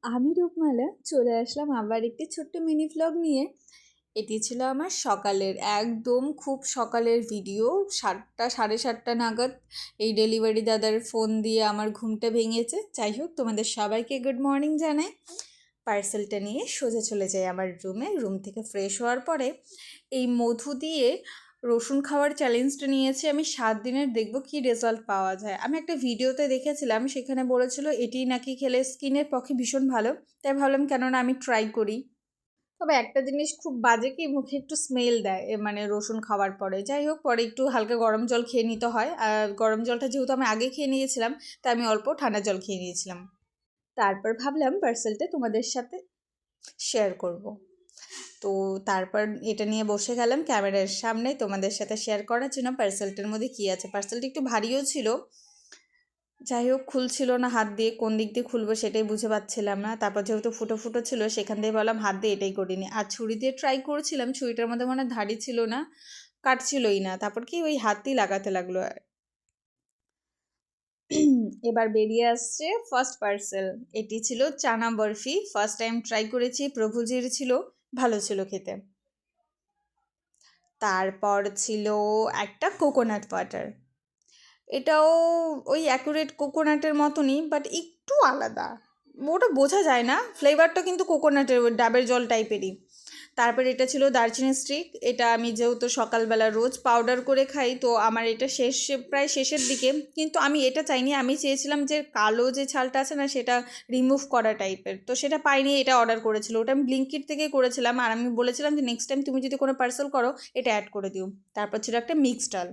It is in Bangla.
আমি রূপমালা চলে আসলাম আবার একটি ছোট্ট মিনি ভ্লগ নিয়ে। এটি ছিল আমার সকালের একদম খুব সকালের ভিডিও। 7টা 7:30 নাগাদ এই ডেলিভারি দাদার ফোন দিয়ে আমার ঘুমটা ভেঙেছে। যাই হোক, তোমাদের সবাইকে গুড মর্নিং জানাই। পার্সেলটা নিয়ে সোজা চলে যাই আমার রুমে। রুম থেকে ফ্রেশ হওয়ার পরে এই মধু দিয়ে রসুন খাওয়ার চ্যালেঞ্জটা নিয়েছি আমি। 7 দিনের দেখবো কি রেজাল্ট পাওয়া যায়। আমি একটা ভিডিওতে দেখেছিলাম, সেখানে বলেছিল এটি নাকি খেলে স্কিনের পক্ষে ভীষণ ভালো। তাই ভাবলাম কেননা আমি ট্রাই করি। তবে একটা জিনিস খুব বাজে, কি মুখে একটু স্মেল দেয় মানে রসুন খাওয়ার পরে। যাই হোক, পরে একটু হালকা গরম জল খেয়ে নিতে হয়। আর গরম জলটা যেহেতু আমি আগে খেয়ে নিয়েছিলাম, তাই আমি অল্প ঠান্ডা জল খেয়ে নিয়েছিলাম। তারপর ভাবলাম পার্সেলটা তোমাদের সাথে শেয়ার করব। তো তারপর এটা নিয়ে বসে গেলাম ক্যামেরার সামনে তোমাদের সাথে শেয়ার করার জন্য পার্সেলটার মধ্যে কী আছে। পার্সেলটা একটু ভারীও ছিল। যাই হোক, খুলছিল না হাত দিয়ে, কোন দিক দিয়ে খুলবো সেটাই বুঝে পাচ্ছিলাম না। তারপর যেহেতু ফুটো ফুটো ছিল, সেখান দিয়ে বললাম হাত দিয়ে এটাই করিনি। আর ছুরি দিয়ে ট্রাই করেছিলাম, ছুরিটার মধ্যে মনে হয় ধারই ছিল না, কাটছিলই না। তারপর কি ওই হাতই লাগাতে লাগলো। এবার বেরিয়ে আসছে ফার্স্ট পার্সেল। এটি ছিল চানা বরফি। ফার্স্ট টাইম ট্রাই করেছি, প্রভুজির ছিল, ভালো ছিল খেতে। তারপর ছিল একটা কোকোনাট ওয়াটার। এটাও ওই অ্যাকুরেট কোকোনাটের মতনই, বাট একটু আলাদা। ওটা বোঝা যায় না, ফ্লেভারটা কিন্তু কোকোনাটের ডাবের জল টাইপেরই। তারপর এটা ছিল দারচিনি স্টিক। এটা আমি যেহেতু সকালবেলা রোজ পাউডার করে খাই, তো আমার এটা প্রায় শেষের দিকে। কিন্তু আমি এটা চাইনি, আমি চেয়েছিলাম যে কালো যে ছালটা আছে না, সেটা রিমুভ করা টাইপের। তো সেটা পাইনি, এটা অর্ডার করেছিল। ওটা আমি ব্লিঙ্কিট থেকে করেছিলাম, আর আমি বলেছিলাম যে নেক্সট টাইম তুমি যদি কোনো পার্সেল করো এটা অ্যাড করে দিও। তারপর ছিল একটা মিক্সড ডাল।